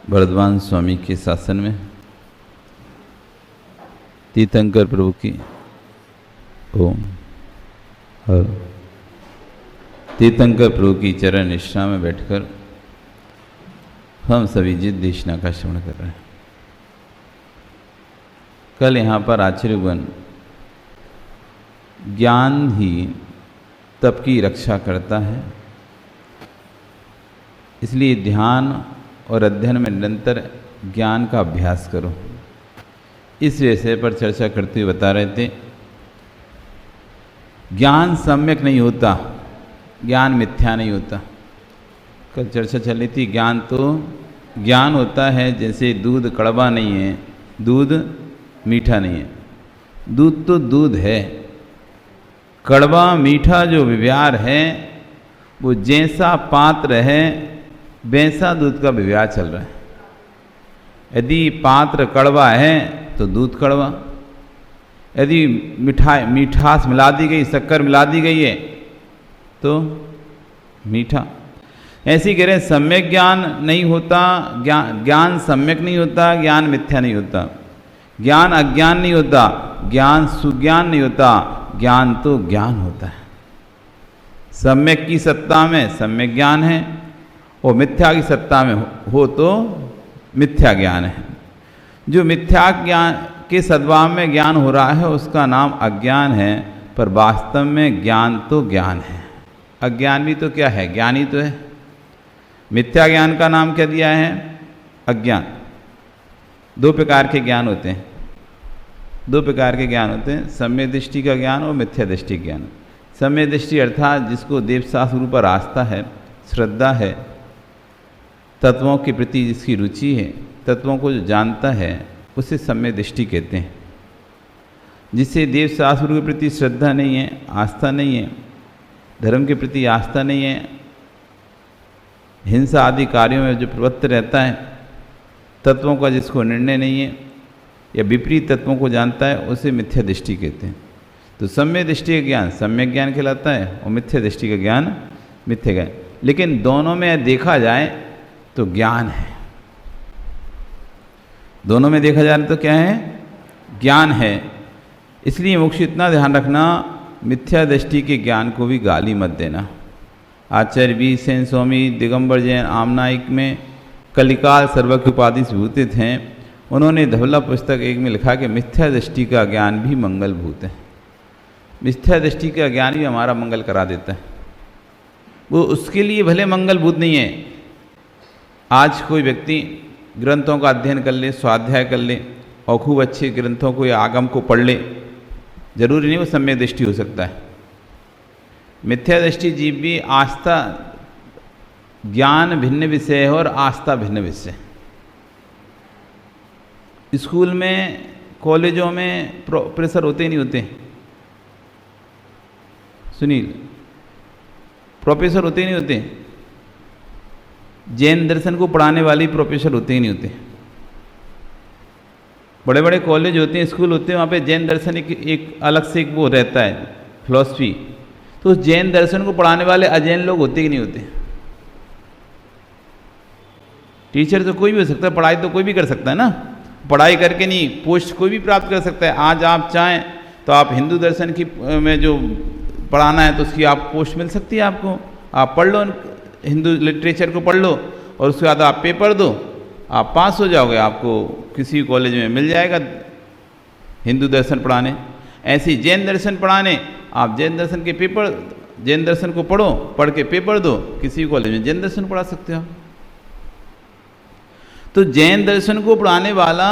वर्धमान स्वामी के शासन में तीर्थंकर प्रभु की ओम और तीर्थंकर प्रभु की चरण निष्ठा में बैठकर हम सभी जित देशना का श्रवण कर रहे हैं। कल यहाँ पर आचार्यगण ज्ञान ही तप की रक्षा करता है, इसलिए ध्यान और अध्ययन में निरंतर ज्ञान का अभ्यास करो, इस विषय पर चर्चा करते हुए बता रहे थे। ज्ञान सम्यक नहीं होता, ज्ञान मिथ्या नहीं होता। कल चर्चा चल रही थी, ज्ञान तो ज्ञान होता है जैसे दूध कड़वा नहीं है, दूध मीठा नहीं है। दूध तो दूध है, कड़वा मीठा जो व्यवहार है वो जैसा पात्र है वैसा दूध का व्यवहार चल रहा है। यदि पात्र कड़वा है तो दूध कड़वा, यदि मिठास मिला दी गई, शक्कर मिला दी गई है तो मीठा। ऐसे कह रहे सम्यक ज्ञान नहीं होता, ज्ञान सम्यक नहीं होता, ज्ञान मिथ्या नहीं होता, ज्ञान अज्ञान नहीं होता, ज्ञान सुज्ञान नहीं होता, ज्ञान तो ज्ञान होता है। सम्यक की सत्ता में सम्यक ज्ञान है और मिथ्या की सत्ता में हो तो मिथ्या ज्ञान है। जो मिथ्या ज्ञान के सद्भाव में ज्ञान हो रहा है उसका नाम अज्ञान है, पर वास्तव में ज्ञान तो ज्ञान है। अज्ञान भी तो क्या है, ज्ञान ही तो है। मिथ्या ज्ञान का नाम क्या दिया है, अज्ञान। दो प्रकार के ज्ञान होते हैं, दो प्रकार के ज्ञान होते हैं, सम्यक दृष्टि का ज्ञान और मिथ्या दृष्टि ज्ञान। सम्यक दृष्टि अर्थात जिसको देवशास्त्र पर आस्था है, श्रद्धा है, तत्वों के प्रति जिसकी रुचि है, तत्वों को जो जानता है उसे सम्यक दृष्टि कहते हैं। जिससे देव शास्त्र के प्रति श्रद्धा नहीं है, आस्था नहीं है, धर्म के प्रति आस्था नहीं है, हिंसा आदि कार्यों में जो प्रवृत्त रहता है, तत्वों का जिसको निर्णय नहीं है या विपरीत तत्वों को जानता है, उसे मिथ्या दृष्टि कहते हैं। तो सम्यक दृष्टि का ज्ञान सम्यक ज्ञान कहलाता है और मिथ्या दृष्टि का ज्ञान मिथ्या ज्ञान। लेकिन दोनों में देखा जाए तो ज्ञान है, दोनों में देखा जाए तो क्या है, ज्ञान है। इसलिए मुख्य इतना ध्यान रखना, मिथ्या दृष्टि के ज्ञान को भी गाली मत देना। आचार्य वी सेन स्वामी दिगंबर जैन आमनाइक में कलिकाल सर्वज्ञ उपाधि से भूतित हैं। उन्होंने धवला पुस्तक एक में लिखा कि मिथ्या दृष्टि का ज्ञान भी मंगलभूत है। मिथ्या दृष्टि का ज्ञान भी हमारा मंगल करा देता है। वो उसके लिए भले मंगलभूत नहीं है। आज कोई व्यक्ति ग्रंथों का अध्ययन कर ले, स्वाध्याय कर ले और खूब अच्छे ग्रंथों को या आगम को पढ़ ले, जरूरी नहीं वो सम्यक दृष्टि हो सकता है। मिथ्या दृष्टि जीव भी आस्था, ज्ञान भिन्न विषय है और आस्था भिन्न विषय। स्कूल में, कॉलेजों में प्रोफेसर होते ही नहीं होते, सुनील, प्रोफेसर होते ही नहीं होते। जैन दर्शन को पढ़ाने वाले प्रोफेसर होते ही नहीं होते। बड़े बड़े कॉलेज होते हैं, स्कूल होते हैं, वहाँ पे जैन दर्शन एक अलग से एक वो रहता है, फिलॉसफी। तो जैन दर्शन को पढ़ाने वाले अजैन लोग होते ही नहीं होते। टीचर तो कोई भी हो सकता है, पढ़ाई तो कोई भी कर सकता है ना, पढ़ाई करके नहीं पोस्ट कोई भी प्राप्त कर सकता है। आज आप चाहें तो आप हिंदू दर्शन की में जो पढ़ाना है तो उसकी आप पोस्ट मिल सकती है आपको। आप पढ़ लो, हिंदू लिटरेचर को पढ़ लो और उसके बाद आप पेपर दो, आप पास हो जाओगे, आपको किसी कॉलेज में मिल जाएगा हिंदू दर्शन पढ़ाने। ऐसे जैन दर्शन पढ़ाने, आप जैन दर्शन के पेपर, जैन दर्शन को पढ़ो, पढ़ के पेपर दो, किसी कॉलेज में जैन दर्शन पढ़ा सकते हो। तो जैन दर्शन को पढ़ाने वाला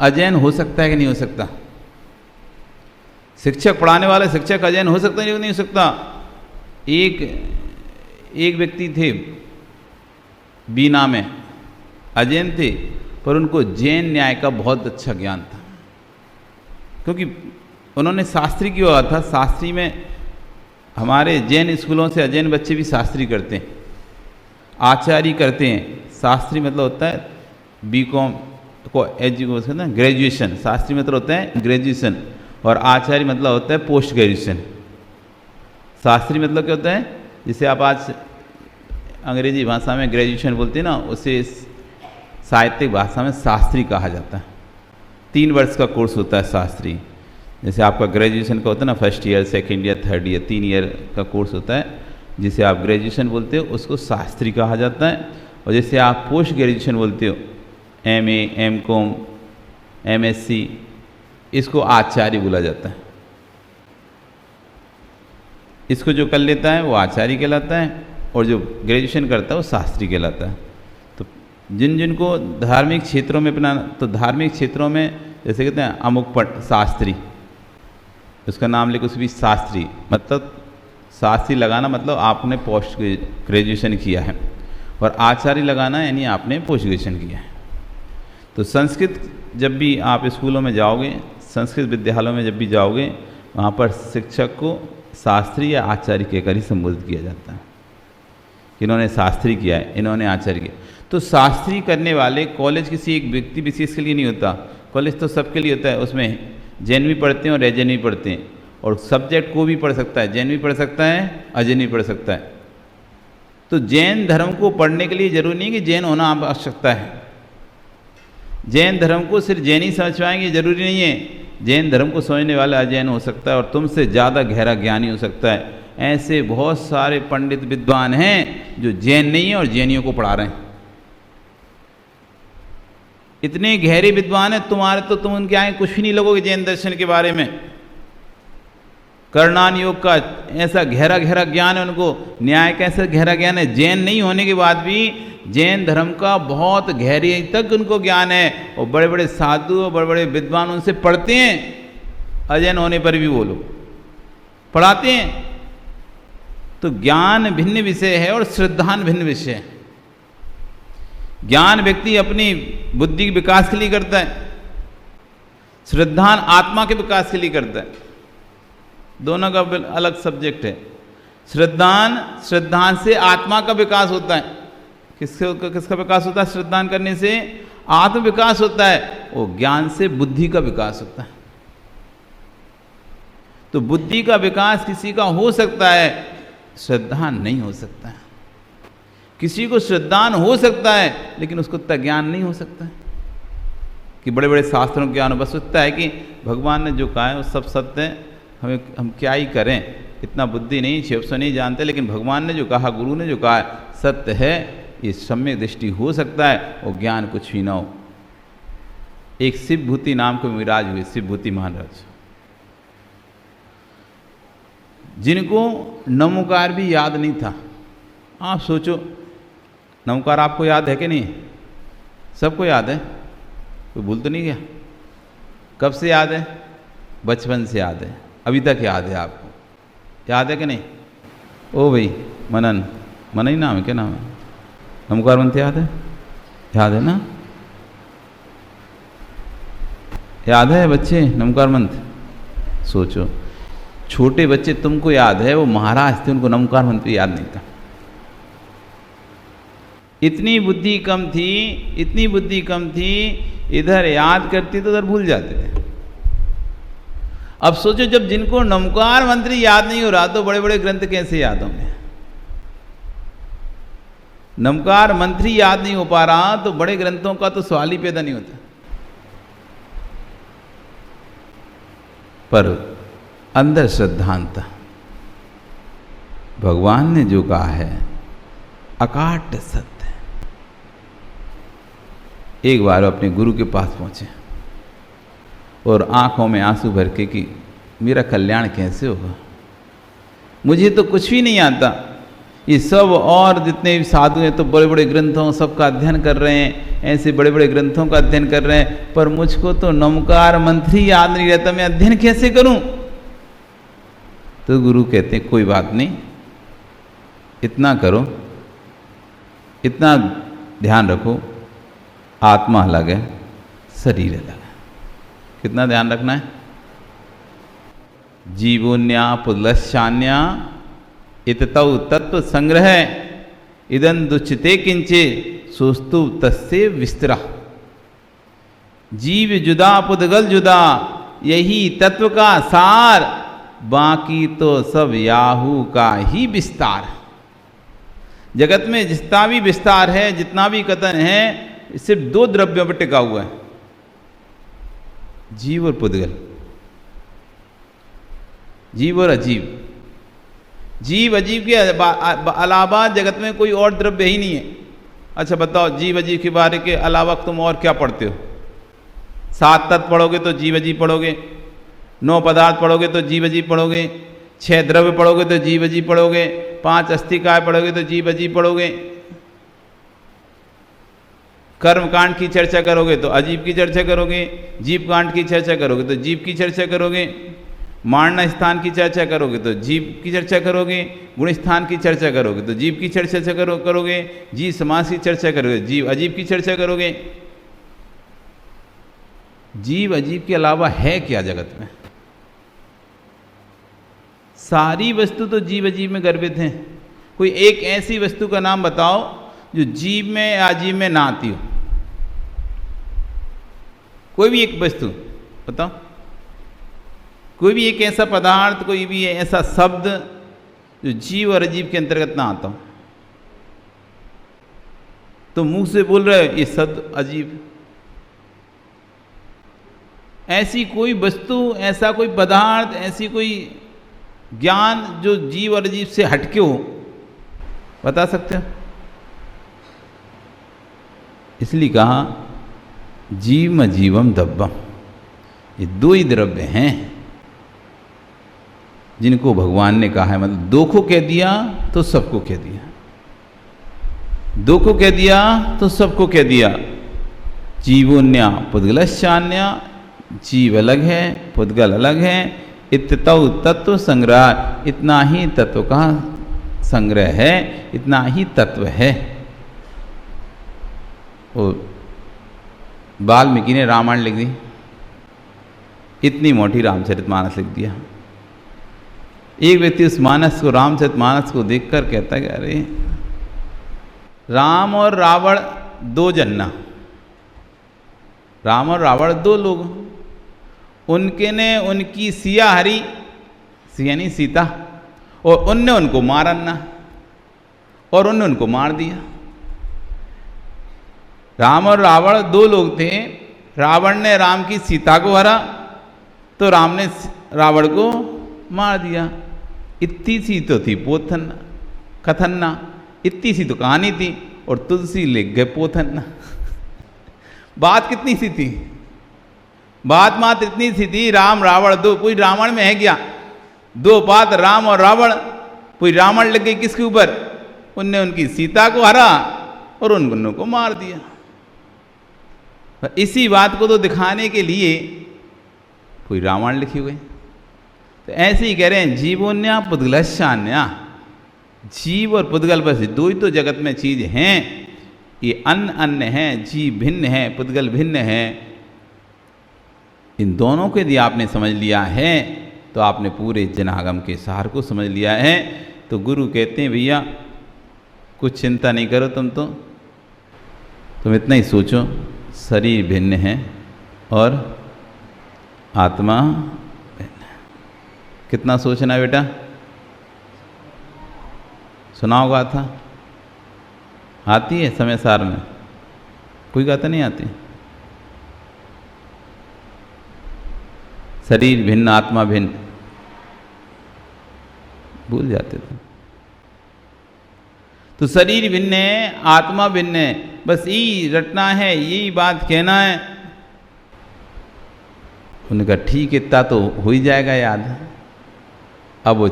अजैन हो सकता है कि नहीं हो सकता? शिक्षक पढ़ाने वाला शिक्षक अजैन हो सकता है नहीं हो सकता? एक व्यक्ति थे बीना में, अजैन थे, पर उनको जैन न्याय का बहुत अच्छा ज्ञान था, क्योंकि उन्होंने शास्त्री किया हुआ था। शास्त्री में हमारे जैन स्कूलों से अजैन बच्चे भी शास्त्री करते हैं, आचार्य करते हैं। शास्त्री मतलब होता है बीकॉम को एजुकेशन ना, ग्रेजुएशन। शास्त्री मतलब होता है ग्रेजुएशन और आचार्य मतलब होता है पोस्ट ग्रेजुएशन। शास्त्री मतलब क्या होता है, जिसे आप आज अंग्रेजी भाषा में ग्रेजुएशन बोलते हैं ना, उसे साहित्यिक भाषा में शास्त्री कहा जाता है। 3 वर्ष का कोर्स होता है शास्त्री। जैसे आपका ग्रेजुएशन का होता है ना, first year, second year, third year, 3 year का कोर्स होता है, जिसे आप ग्रेजुएशन बोलते हो, उसको शास्त्री कहा जाता है। और जैसे आप पोस्ट ग्रेजुएशन बोलते हो, MA, MCom, MSc, इसको आचार्य बोला जाता है। इसको जो कर लेता है वो आचार्य कहलाता है, और जो ग्रेजुएशन करता है वो शास्त्री कहलाता है। तो जिनको धार्मिक क्षेत्रों में अपना, तो धार्मिक क्षेत्रों में जैसे कहते हैं अमुक शास्त्री, उसका नाम लेकर उसकी शास्त्री, मतलब शास्त्री लगाना मतलब आपने पोस्ट ग्रेजुएशन किया है, और आचार्य लगाना यानी आपने पोस्ट ग्रेजुएशन किया है। तो संस्कृत जब भी आप स्कूलों में जाओगे, संस्कृत विद्यालयों में जब भी जाओगे, वहाँ पर शिक्षक को शास्त्री या आचार्य कहकर ही संबोधित किया जाता है। इन्होंने शास्त्री किया है, इन्होंने आचार्य किया। तो शास्त्री करने वाले कॉलेज किसी एक व्यक्ति विशेष के लिए नहीं होता, कॉलेज तो सबके लिए होता है। उसमें जैन भी पढ़ते हैं और अजैन भी पढ़ते हैं, और सब्जेक्ट को भी पढ़ सकता है, जैन भी पढ़ सकता है, अजैन भी पढ़ सकता है। तो जैन धर्म को पढ़ने के लिए जरूरी नहीं कि जैन होना आवश्यकता है। जैन धर्म को सिर्फ जैन ही समझ पाएंगे जरूरी नहीं है। जैन धर्म को समझने वाला अजैन हो सकता है और तुमसे ज़्यादा गहरा ज्ञानी हो सकता है। ऐसे बहुत सारे पंडित विद्वान हैं जो जैन नहीं है और जैनियों को पढ़ा रहे हैं। इतने गहरे विद्वान हैं तुम्हारे, तो तुम उनके आगे कुछ भी नहीं लगोगे जैन दर्शन के बारे में। कर्णान योग का ऐसा गहरा गहरा ज्ञान है उनको, न्याय का ऐसा गहरा ज्ञान है। जैन नहीं होने के बाद भी जैन धर्म का बहुत गहरे तक उनको ज्ञान है, और बड़े बड़े साधु और बड़े बड़े विद्वान उनसे पढ़ते हैं। अजैन होने पर भी वो लोग पढ़ाते हैं। तो ज्ञान भिन्न विषय है और श्रद्धान भिन्न विषय है। ज्ञान व्यक्ति अपनी बुद्धि के विकास के लिए करता है, श्रद्धान आत्मा के विकास के लिए करता है। दोनों का अलग सब्जेक्ट है। श्रद्धान से आत्मा का विकास होता है। किसका विकास होता है? श्रद्धान करने से आत्म विकास होता है, और ज्ञान से बुद्धि का विकास होता है। तो बुद्धि का विकास किसी का हो सकता है, श्रद्धान नहीं हो सकता है। किसी को श्रद्धान हो सकता है, लेकिन उसको उतना ज्ञान नहीं हो सकता है कि बड़े बड़े शास्त्रों का ज्ञान। बस सोचता है कि भगवान ने जो कहा है वो सब सत्य है, हम क्या ही करें, इतना बुद्धि नहीं, 600 नहीं जानते, लेकिन भगवान ने जो कहा, गुरु ने जो कहा है सत्य है, ये सम्यक दृष्टि हो सकता है, और ज्ञान कुछ भी ना हो। एक शिवभूति नाम के विराज हुए, शिवभूति महाराज, जिनको नमोकार भी याद नहीं था। आप सोचो, नमोकार आपको याद है कि नहीं? सबको याद है, कोई भूल तो नहीं गया? कब से याद है? बचपन से याद है, अभी तक याद है आपको? याद है कि नहीं? ओ भाई मनन, मनन ही नाम है, क्या नाम है? नमोकार मंत्र याद है? याद है ना? याद है बच्चे नमोकार मंत्र? सोचो, छोटे बच्चे तुमको याद है, वो महाराज थे, उनको नमोकार मंत्र याद नहीं था। इतनी बुद्धि कम थी, इतनी बुद्धि कम थी, इधर याद करते तो उधर भूल जाते थे। अब सोचो, जब जिनको नमोकार मंत्र याद नहीं हो रहा, तो बड़े बड़े ग्रंथ कैसे याद होंगे? नमोकार मंत्र याद नहीं हो पा रहा, तो बड़े ग्रंथों का तो सवाल ही पैदा नहीं होता। पर अंदर श्रद्धांता, भगवान ने जो कहा है अकाट सत्य। एक बार अपने गुरु के पास पहुंचे और आंखों में आंसू भर के कि मेरा कल्याण कैसे होगा, मुझे तो कुछ भी नहीं आता। ये सब और जितने भी साधु हैं तो बड़े बड़े ग्रंथों सबका अध्ययन कर रहे हैं, ऐसे बड़े बड़े ग्रंथों का अध्ययन कर रहे हैं, पर मुझको तो नमोकार मंत्र ही याद नहीं रहता, मैं अध्ययन कैसे करूं? तो गुरु कहते हैं कोई बात नहीं, इतना करो, इतना ध्यान रखो, आत्मा अलग है, शरीर अलग है। कितना ध्यान रखना है? जीवोन्या पुलशान्या इततौ तत्व संग्रह इदं दुच्यते किंचे सोस्तु तस्य विस्तरा। जीव जुदा पुद्गल जुदा, यही तत्व का सार, बाकी तो सब याहू का ही विस्तार। जगत में जितना भी विस्तार है, जितना भी कथन है, सिर्फ दो द्रव्यों पर टिका हुआ है, जीव और पुद्गल, जीव और अजीव। जीव अजीव के अलावा जगत में कोई और द्रव्य ही नहीं है। अच्छा बताओ, जीव अजीव के बारे के अलावा तुम और क्या पढ़ते हो? 7 तत्व पढ़ोगे तो जीव अजीव पढ़ोगे, 9 पदार्थ पढ़ोगे तो जीव अजीव पढ़ोगे, 6 द्रव्य पढ़ोगे तो जीव अजीव पढ़ोगे, 5 अस्थिकाय पढ़ोगे तो जीव अजीव पढ़ोगे। कर्म कांड की चर्चा करोगे तो अजीव की चर्चा करोगे, जीव कांड की चर्चा करोगे तो जीव की चर्चा करोगे, मारना स्थान की चर्चा करोगे तो जीव की चर्चा करोगे, गुण स्थान की चर्चा करोगे तो जीव की चर्चा करोगे, जीव समास की चर्चा करोगे, जीव अजीव की चर्चा करोगे। जीव अजीव के अलावा है क्या जगत में? सारी वस्तु तो जीव अजीव में गर्भित हैं। कोई एक ऐसी वस्तु का नाम बताओ जो जीव में या अजीव में ना आती हो। कोई भी एक वस्तु बताओ, कोई भी एक ऐसा पदार्थ, कोई भी ऐसा शब्द जो जीव और अजीव के अंतर्गत ना आता हो। तो मुंह से बोल रहे हो ये शब्द अजीव। ऐसी कोई वस्तु, ऐसा कोई पदार्थ, ऐसी कोई ज्ञान जो जीव और अजीव से हटके हो, बता सकते हो? इसलिए कहा जीव जीवम दब्बम। ये दो ही द्रव्य हैं जिनको भगवान ने कहा है, मतलब दो को कह दिया तो सबको कह दिया, दो को कह दिया तो सबको कह दिया। जीवोन्या पुद्गलश्चान्या, जीव अलग है पुद्गल अलग है। इत्तौ तत्व संग्रह, इतना ही तत्व का संग्रह है, इतना ही तत्व है। और वाल्मीकि ने रामायण लिख दी, इतनी मोटी रामचरितमानस लिख दिया। एक व्यक्ति उस मानस को, रामचरितमानस को देखकर कहता है कि अरे राम और रावण दो जन्ना, राम और रावण दो लोग, उनके ने उनकी सिया हरी, सिया नहीं सीता, और उनने उनको मारना, और उनने उनको मार दिया। राम और रावण दो लोग थे। रावण ने राम की सीता को हरा तो राम ने रावण को मार दिया। इतनी सी तो थी पोथन्ना कथन्ना, इतनी सी तो कहानी थी, और तुलसी लिख गए पोथन्ना। बात कितनी सी थी? बात मात्र इतनी सी थी, राम रावण दो, पूरी रावण में है क्या? दो बात राम और रावण, पूरी रावण लग गई किसके ऊपर? उनने उनकी सीता को हरा और उन दोनों को मार दिया। इसी बात को तो दिखाने के लिए कोई रामायण लिखी हुई। तो ऐसे ही कह रहे हैं जीवोन्या पुद्गलश्चान्या, जीव और पुद्गल बस दो ही तो जगत में चीज हैं। ये अन्य अन्य हैं, जीव भिन्न है, पुद्गल भिन्न है। इन दोनों को यदि आपने समझ लिया है तो आपने पूरे जनागम के सार को समझ लिया है। तो गुरु कहते हैं भैया कुछ चिंता नहीं करो, तुम इतना ही सोचो, शरीर भिन्न है और आत्मा भिन्न है। कितना सोचना है बेटा? सुना होगा था? आती है समय सार में? कोई गाता नहीं आती? शरीर भिन्न आत्मा भिन्न, भूल जाते थे। तो शरीर भिन्न है, आत्मा भिन्न है, बस यही रटना है, यही बात कहना है। उनका ठीक इतना तो हो ही जाएगा याद। अब वो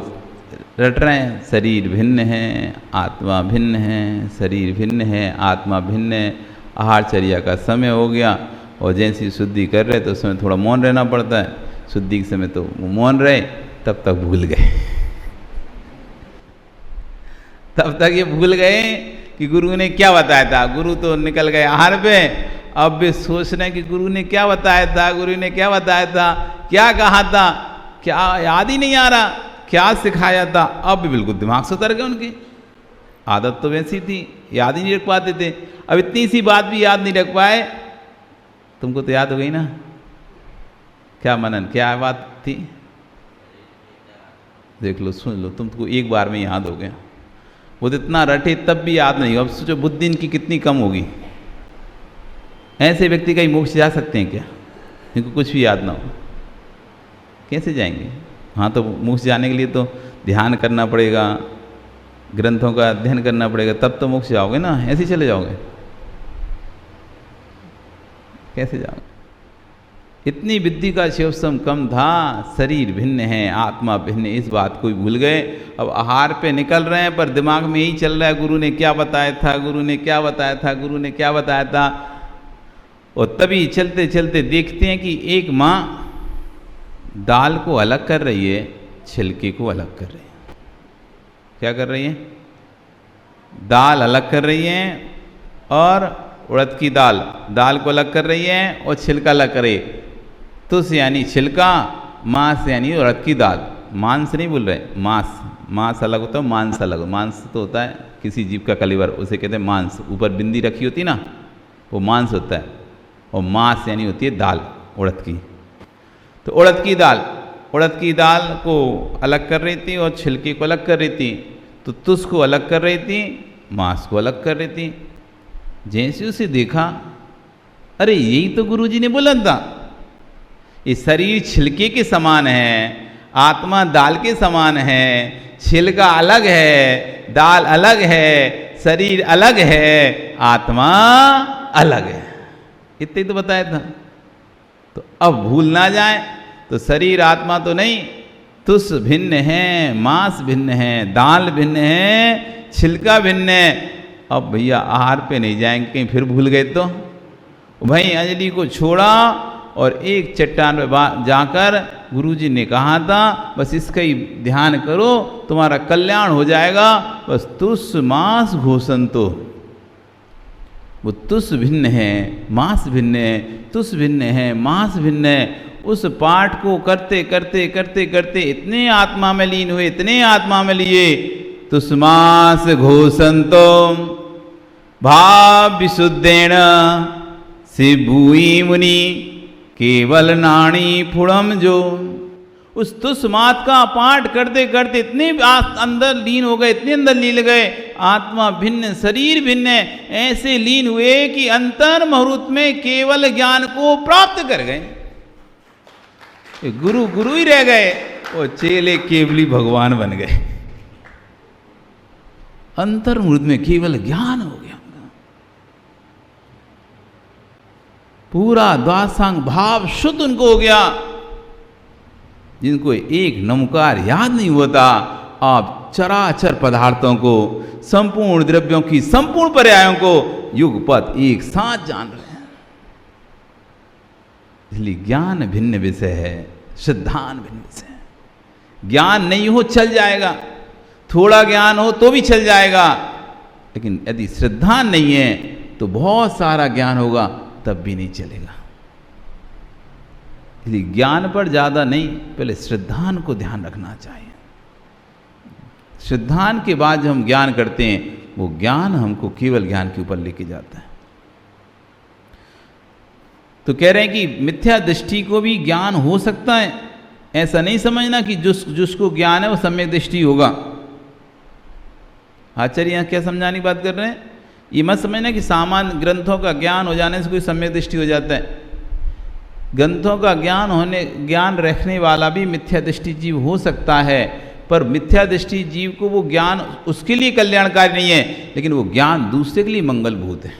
रट रहे हैं, शरीर भिन्न है आत्मा भिन्न है, शरीर भिन्न है आत्मा भिन्न है। आहारचर्या का समय हो गया और जैसी शुद्धि कर रहे तो उसमें थोड़ा मौन रहना पड़ता है। शुद्धि के समय तो मौन रहे, तब तक भूल गए। तब तक ये भूल गए कि गुरु ने क्या बताया था। गुरु तो निकल गए आहार पे, अब भी सोच रहे हैं कि गुरु ने क्या बताया था, गुरु ने क्या बताया था, क्या कहा था, क्या याद ही नहीं आ रहा, क्या सिखाया था। अब भी बिल्कुल दिमाग से उतर गए उनकी। आदत तो वैसी थी, याद ही नहीं रख पाते थे। अब इतनी सी बात भी याद नहीं रख पाए। तुमको तो याद हो गई ना? क्या मनन, क्या बात थी? देख लो, सुन लो, तुमको एक बार में याद हो गया। वो इतना रटे तब भी याद नहीं। अब सोचो बुद्धि इनकी कितनी कम होगी। ऐसे व्यक्ति का ही मोक्ष जा सकते हैं क्या? इनको कुछ भी याद ना हो, कैसे जाएंगे? हाँ, तो मोक्ष जाने के लिए तो ध्यान करना पड़ेगा, ग्रंथों का अध्ययन करना पड़ेगा, तब तो मोक्ष जाओगे ना। ऐसे ही चले जाओगे? कैसे जाओगे? इतनी बुद्धि का शिवसम कम था, शरीर भिन्न है, आत्मा भिन्न है, इस बात को भी भूल गए। अब आहार पे निकल रहे हैं, पर दिमाग में यही चल रहा है, गुरु ने क्या बताया था, गुरु ने क्या बताया था, गुरु ने क्या बताया था। और तभी चलते चलते देखते हैं कि एक माँ दाल को अलग कर रही है, छिलके को अलग कर रही है। क्या कर रही है? दाल अलग कर रही है और उड़द की दाल को अलग कर रही है और छिलका अलग कर रही है। तुस यानी छिलका, मांस यानी उड़द की दाल। मांस नहीं बोल रहे, मांस अलग होता है, मांस अलग। मांस तो होता है किसी जीव का कलीवर, उसे कहते हैं मांस। ऊपर बिंदी रखी होती ना, वो मांस होता है। और मांस यानी होती है दाल उड़द की। तो उड़द की दाल को अलग कर रही थी और छिलके को अलग कर रही थी। तो तुस को अलग कर रही थी, मांस को अलग कर रही थी। जैसे उसे देखा, अरे यही तो गुरुजी ने बोला था, ये शरीर छिलके के समान है, आत्मा दाल के समान है। छिलका अलग है, दाल अलग है, शरीर अलग है, आत्मा अलग है। इतने तो बताया था। तो अब भूल ना जाए, तो शरीर आत्मा तो नहीं, तुस भिन्न है, मांस भिन्न है, दाल भिन्न है, छिलका भिन्न है। अब भैया आहार पे नहीं जाएंगे, कहीं फिर भूल गए तो। वहीं अंजलि को छोड़ा और एक चट्टान पे जाकर गुरुजी ने कहा था, बस इसका ही ध्यान करो, तुम्हारा कल्याण हो जाएगा। बस तुस मांस घोषण, तो वो तुस भिन्न है, मांस भिन्न है, तुस भिन्न है, मांस भिन्न है। उस पाठ को करते करते करते करते इतने आत्मा में लीन हुए, इतने आत्मा में लिए। तुस मांस घोषंतो भाव विशुद्धेन से भूई मुनि केवल नाणी फुड़म जो। उस तुस मात का पाठ करते करते इतने अंदर लीन हो गए, इतने अंदर लीन गए, आत्मा भिन्न, शरीर भिन्न है, ऐसे लीन हुए कि अंतर मुहूर्त में केवल ज्ञान को प्राप्त कर गए। गुरु गुरु ही रह गए और चेले केवली भगवान बन गए। अंतर मुहूर्त में केवल ज्ञान हो गया, पूरा द्वादशांग भाव शुद्ध उनको हो गया। जिनको एक नमकार याद नहीं होता, आप चराचर पदार्थों को, संपूर्ण द्रव्यों की संपूर्ण पर्यायों को युगपत एक साथ जान रहे हैं। इसलिए ज्ञान भिन्न विषय है, श्रद्धान भिन्न विषय है। ज्ञान नहीं हो चल जाएगा, थोड़ा ज्ञान हो तो भी चल जाएगा, लेकिन यदि श्रद्धा नहीं है तो बहुत सारा ज्ञान होगा तब भी नहीं चलेगा। इसलिए ज्ञान पर ज़्यादा नहीं, पहले श्रद्धान को ध्यान रखना चाहिए। श्रद्धान के बाद जो हम ज्ञान करते हैं, वो ज्ञान हमको केवल ज्ञान के ऊपर लेके जाता है। तो कह रहे हैं कि मिथ्या दृष्टि को भी ज्ञान हो सकता है। ऐसा नहीं समझना कि जिसको ज्ञान है वो सम्यक दृष्टि होगा। आचार्य यहाँ क्या समझाने की बात कर रहे हैं, ये मत समझना कि सामान्य ग्रंथों का ज्ञान हो जाने से कोई सम्यक दृष्टि हो जाता है। ग्रंथों का ज्ञान रखने वाला भी मिथ्या दृष्टि जीव हो सकता है, पर मिथ्या दृष्टि जीव को वो ज्ञान उसके लिए कल्याणकारी नहीं है, लेकिन वो ज्ञान दूसरे के लिए मंगलभूत है।